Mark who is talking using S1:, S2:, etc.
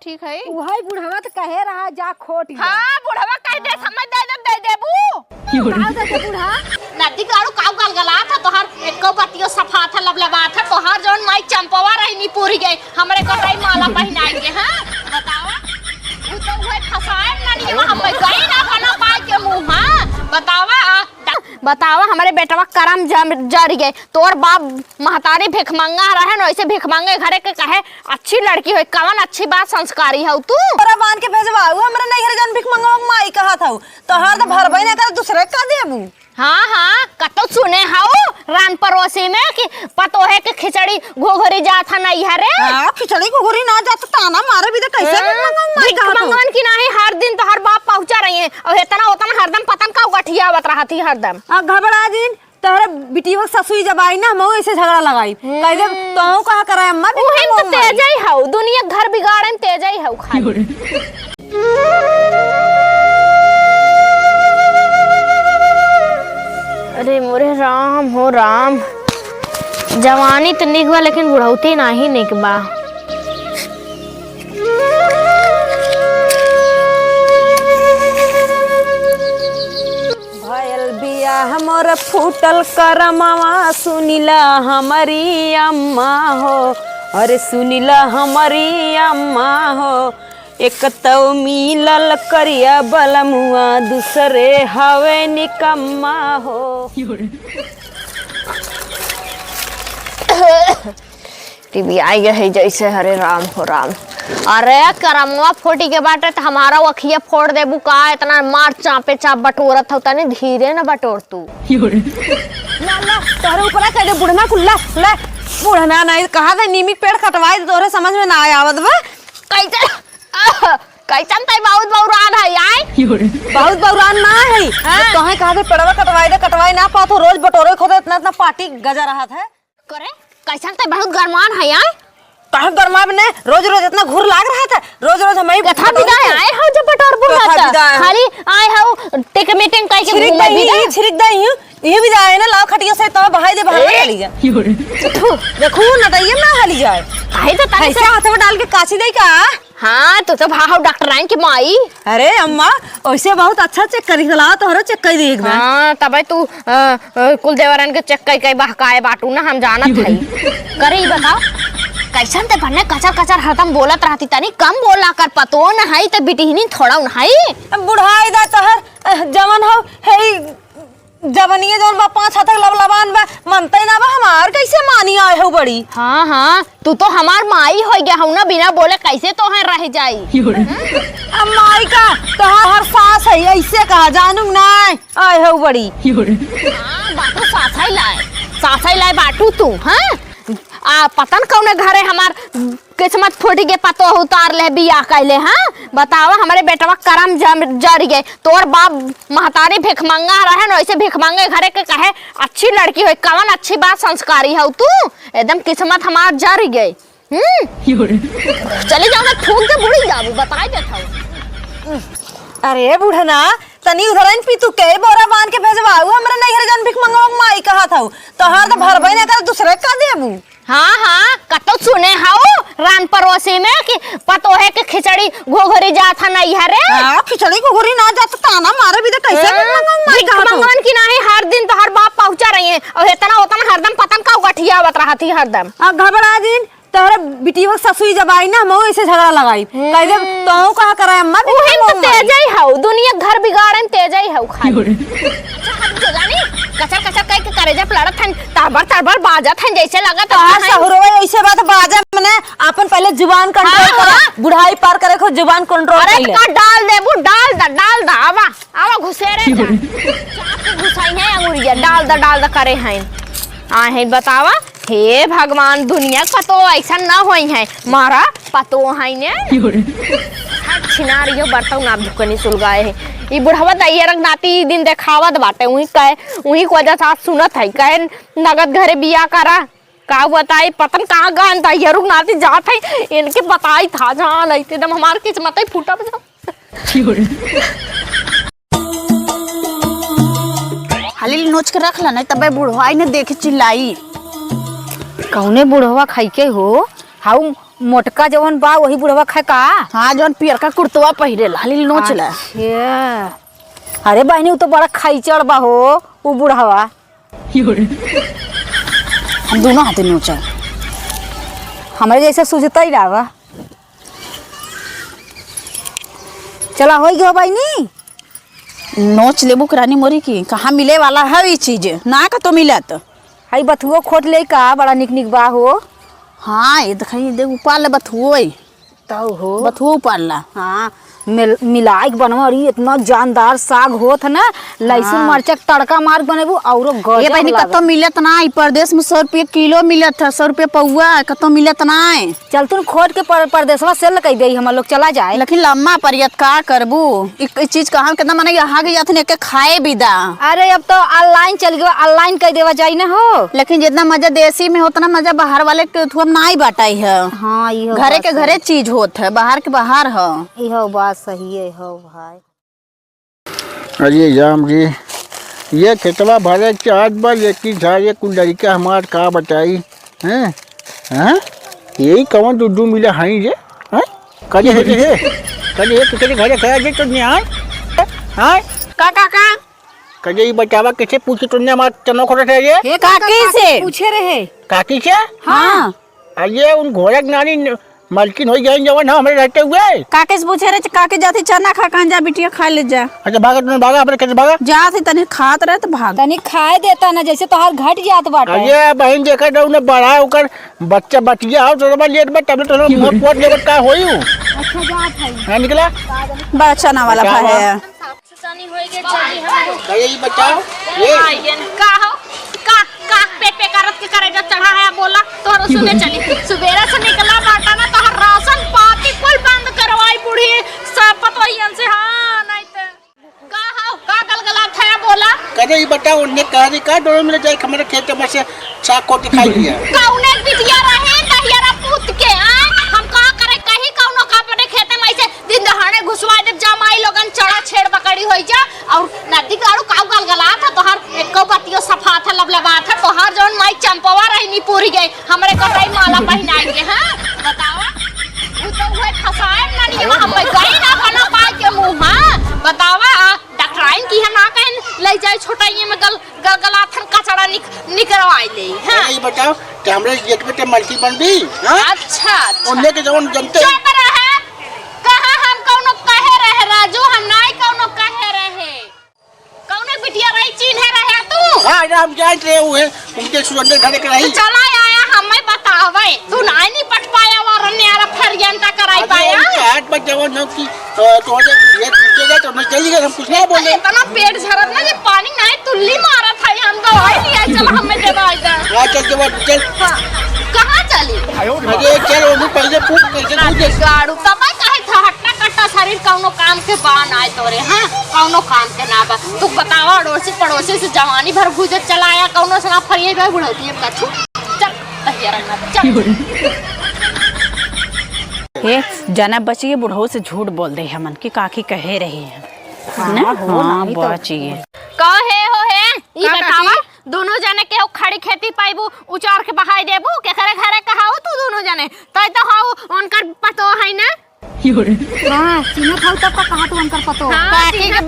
S1: ठीक है
S2: वही बुढ़वा तो कहे रहा जा खोट।
S1: हाँ बुढ़वा कह दे समझ दे देबू
S2: बुढ़ा
S1: नदी कारू काऊ गलगला था तोहर एको बतियो सफा था लबलबा था तोहर जौन माई चंपवा रहनी पूरी गई हमरे कटाई माला पहनाएंगे। हां बतावा तू तो हुए फसाए ननी हम गई ना खाना पाए के मुंह। हां बतावा हमारे बेटवा करम जर गए तोर बाप महतारी भिखमंगा रहे न ऐसे भिखमंगे घरे के कहे अच्छी लड़की हो कवन अच्छी बात संस्कारी हो तू
S2: तोरा बांध के भेजवाऊ हमरा नहीं घर जान भिखमंगा माई कहा था तोहर तो भरबई ना कर दूसरे का देबू।
S1: हाँ कतो सुने हाउ रान पड़ोसी में कि पतोहे के खिचड़ी घोघरी जात है नहीं हरे।
S2: हां खिचड़ी घोघरी ना जात ताना मारे भी तो कैसे
S1: भिखमंगन की नहीं हर दिन तो हर बाप पहुंचा रही है और इतना उतना हरदम पतन का गठियावत रहती हरदम।
S2: घबरा दिन तोहरे बिटिया ससुई जब आई ना हम ऐसे झगड़ा लगाई कह दे तो कहा करे अम्मा
S1: ओही तो तेजई हाउ दुनिया घर बिगाड़न तेजई हाउ खाली। अरे मोरे राम हो राम जवानी तो निक बा लेकिन बुढ़ौती नहीं निक बा।
S2: भयल बियाह मोर फूटल करमवा सुनिला हमारी अम्मा हो। अरे सुनिला हमारी अम्मा हो एक तो मिलल करिया बलमुआ दूसरे हवे निकम्मा हो।
S1: टीवी आई गए है जैसे हरे राम हो राम। अरे करमवा फोटी के बाटे तो हमारा वखिया फोड़ दे बुका इतना मार चापे चाप बटोरत हो तने धीरे न बटोर तू।
S2: ना तोरे ऊपर कह दे बुढ़ना कुल्ला ले बुढ़ना नहीं कहा था नीमी पेड़ कटवाई तोरे समझ में ना आवत बा
S1: कैसे कैसन तई बहुत बौरान है आई
S2: बहुत बौरान ना है तोहे कहा थे पेड़वा कटवाई ना पा तो रोज बटोरे खोदे इतना पार्टी गजा रहा था
S1: करे कैसन तई बहुत गरमान है आई
S2: तोहे गरमा ने रोज इतना घुर लाग रहा था रोज हमें
S1: कथा विदाई आए हो जब बटोर बुढ़ा खाली आए हो टेक मीटिंग कह के घूमे भी
S2: छिड़क दई ये भी जाए ना लाव खटिया से तो बहाई दे बाहर चली जा देखो नटइया ना हली जाए
S1: काहे तो तने
S2: ऐसे हाथ में डाल के काची दई का।
S1: हां तो भाव डॉक्टर आइन की माई।
S2: अरे अम्मा ऐसे बहुत अच्छा चेक करी खला तोहरो चेक कर दे एक बार।
S1: हां तबे तू कुल देवरन के चेक कई बहकाए बाटू ना हम जानत हई करे बताओ कैसन ते भन्ने कचर हरदम बोलत रहती तनी कम बोला कर पतो न हई त बिटिहनी थोड़ा न हई
S2: बुढ़ाई दा तोहर जवन हो हे जवनिए जवन बा 5 हाथ लबलबान बा मनतई ना बा हमार कैसे मानी आए हो बड़ी।
S1: हां तू तो हमार माई हो गया हूं ना बिना बोले कैसे तो है रह जाई।
S2: माई का तोहर सास है ऐसे कहा जानू ना आए हो बड़ी।
S1: हां बाटू साथई लाए बाटू तू। हां पतन कौने घरे हमार किस्मत फूट के पतो उतार ले बिया कैले। हाँ बतावा हमारे बेटवा करम जर गए तोर बाप महतारी भिखमंगा रहे न ऐसे भिखमंगे घरे के कहे अच्छी लड़की हो कवन अच्छी बात संस्कारी हो तू एकदम किस्मत हमार जर गए। चले जाओ मैं थूक के बुढ़ी जाबू बताई देता।
S2: अरे बुढ़ना तनी उधरन पी तू के बोरा बांध के भेजवाऊ हमरा नहीं घर जान भिखमंगा माई कहा था तोहर तो भरबई ना कर दूसरे का देबू।
S1: हाँ कतो सुने हाउ रान पड़ोसी में कि पतोहे के खिचड़ी घोघरी जात है नहीं हरे।
S2: हां खिचड़ी घोघरी ना जात ताना मारे भी तो कैसे
S1: भिखमंगन की नहीं हर दिन तो हर बाप पहुंचा रही है और इतना उतना हरदम पतन का गठियावत रहती हरदम।
S2: घबरा दिन तोहरे बिटिया ससुई जब आई ना हम ऐसे झगड़ा लगाई कह दे तो कहा करे अम्मा
S1: ओही तो तेजई हाउ दुनिया घर बिगाड़न तेजई हाउ खाली। कचर कह के करे जब लड़त हन तरबर बाजत हन जैसे लगत है
S2: सहुरवा ऐसे बात बाजे मने अपन पहले जुबान कंट्रोल कर बुढ़ाई पार करे खो जुबान कंट्रोल कर ले।
S1: अरे डाल देबू डाल दा आवा घुसेरे जा चाप घुसाई है अंगुरिया डाल दा करे हैं आ है बतावा हे भगवान दुनिया पतो ऐसा ना होई है मारा पतो है ने छिनारियो बर्तन ना दुकनी सुलगाए है ई बुढ़वा दैया रख नाती दिन देखावत बाटे उही को वजह साथ सुनत है कहे नगद घरे बिया करा का बताई पतन कहां गान दैया रुक नाती जात है इनके बताई था जान ऐते दम हमार किस्मत ही फूटा बजा।
S3: हाली नोच के रख ला नहीं तबे बुढ़वाई ने देख चिल्लाई
S1: कौने बुढ़वा खाई के हो हाउ
S4: मोटका जवन बा वही बुढ़वा खाए का?
S3: हाँ जौन पियरका कुर्तवा पहिरे हाली नोच ला।
S4: अच्छा। अरे बहनी वो तो बड़ा खाईचड़ बा हो वो बुढ़वा।
S3: हम दोनों हाथे नोचा।
S4: हमारे जैसे सुझता ही रहा। चला हो गया बहनी।
S3: नोच लेबू करानी मोरी की कहाँ मिले वाला है ये चीज ना का तो मिलत।
S4: हई बथुओ खोट ले का बड़ा निक निक बा हो।
S3: हाँ ये दिखाई दे उपार ले बथुओ
S4: तो हो
S3: बथुओ उपार ला।
S4: हाँ मिलाई के बनवा रही इतना जानदार साग होत ना लहसुन मरचा तड़का मार बनेबू और
S3: ये बहनी कतो मिलत ना प्रदेश में 100 रुपये किलो मिलत है 100 रुपये पौआ कतो मिलत ना।
S4: चल तू खोट के परदेशवा सेल कई दे हम लोग चला जाए।
S3: लेकिन लम्मा परियत का करबू एक चीज कहाँ कितना मने यहाँ के जाते के खाए बिदा।
S4: अरे अब तो ऑनलाइन चल गया ऑनलाइन कई देवा जाए ना हो।
S3: लेकिन जितना मजा देसी में होता ना मजा बाहर वाले के थुआ ना ही बाटाई है।
S4: हाँ
S3: घरे के घरे चीज होत है बाहर के बाहर है।
S4: इहो बात सही है हो भाई।
S5: अरे राम जी ये खेतवा भरे चार बार लेकिन झाड़े कुंडली का हमार का बताई हैं हैं यही कौन दूध मिला हाई रे हैं कल है कितने घरे खाया जे तो नहीं हाँ
S3: का
S5: कल ये बचावा कैसे पूछे तुमने हमार चनो खोटे थे ये
S3: काकी से
S4: पूछे रहे
S5: काकी से
S3: हाँ
S5: अरे उन घोड़क नानी मालकिन हो गए जवन हमारे रहते हुए
S3: काके से पूछे रहे काके जाते चना खा कान जा बिटिया खा ले जा।
S5: अच्छा भागा तुमने भागा अपने कैसे भागा
S3: जाते तने खात रहे तो भाग
S4: तनी खाए देता ना जैसे तोहार घट जात बाटे।
S5: अरे बहन देखा था उन्हें बढ़ा होकर बच्चा बच गया हो थोड़ा लेट में तब तो मोट पोट लेकर का होई हूं।
S4: अच्छा जात है
S5: निकला
S3: बड़ा चना वाला
S5: क्या
S3: है।
S1: सानी होएगे जल्दी हम
S5: ये बचाओ ये
S1: आइए का हो का पेट पे करत के करे जो चढ़ा है बोला तोहर सुबह चली सुबेरा से निकला बाटा ना तोहर राशन पाती कुल बंद करवाई बुढ़ी सब पतोहियन से। हां नहीं तो का हो का गलगला था बोला
S5: कदे ये बताओ उन्हें कहानी का डोर में जाए हमारे खेत में से साग को दिखाई दिया
S1: कौने बिटिया रहे दहियारा पूत के हम का करे कहीं कौनो का अपने खेते में ऐसे दिन दहाड़े घुसवा दे जमाई लोगन चढ़ा छेड़ बकड़ी होई जा और नदी काड़ू काव गलगला था तोहर एको बतियो सफा था लबलबा था तोहर जौन माई चंपवा रही नी पूरी गई हमरे कटाई माला पहनाएंगे। हां बतावा वो तो हुए फसाए ना नहीं हम गई ना बना पाए के मुंह। हां बतावा डॉक्टराइन की है ना कहीं ले जाए छोटाई में गलगला थन कचड़ा निकलवाई ले। हां
S5: ये बताओ कि हमरे गेट पे मल्टी बन भी हां
S1: अच्छा
S5: उन्हें के जवन जनते
S1: कहा हम कौनो कहे रहे राजू हम नहीं कौनो कहे रहे कौने बिटिया रही चिन्हे रहे तू।
S5: हां राम जान रहे हुए उनके सुंदर घरे के रही
S1: चला आया हमें बतावे तू नहीं पट पाया वरने यार फिर जनता कराई पाया
S5: हाथ में जवन हो कि तोड़े ये पूछेगा तो मैं चली गई हम कुछ नहीं बोले
S1: इतना पेट झरत ना जे पानी नहीं तुल्ली मारा था हम दवाई लिया चल हमें दवाई दे
S5: हां चल जब चल
S1: कहां चली
S5: अरे चल वो पहले पूछ कैसे पूछे
S1: गाड़ू तब काहे हटना कट्टा शरीर कौनो काम के बान आए तोरे। हां कौनो काम के ना बा तू बतावा अड़ोसी पड़ोसी से जवानी भर भूजत चलाया कौनो से ना फरिए बे बुढ़ती है कछु चल तहिया ना चल
S3: हे जना बचिए बुढ़ऊ से झूठ बोल दे हमन की काकी कहे रही है
S4: हाँ, हो
S3: हाँ
S4: नहीं तो।
S3: बचिए
S1: कहे हो है ई बतावा दोनों जने के खड़ी खेती पाइबू उचार के बहाई देबू के घरे घरे कहाऊ तू दोनों जने तय तो हाउ उनकर पतो है ना।
S4: हां चिन्ह था तब का कहा तू उनकर पतो
S1: हां
S3: काकी के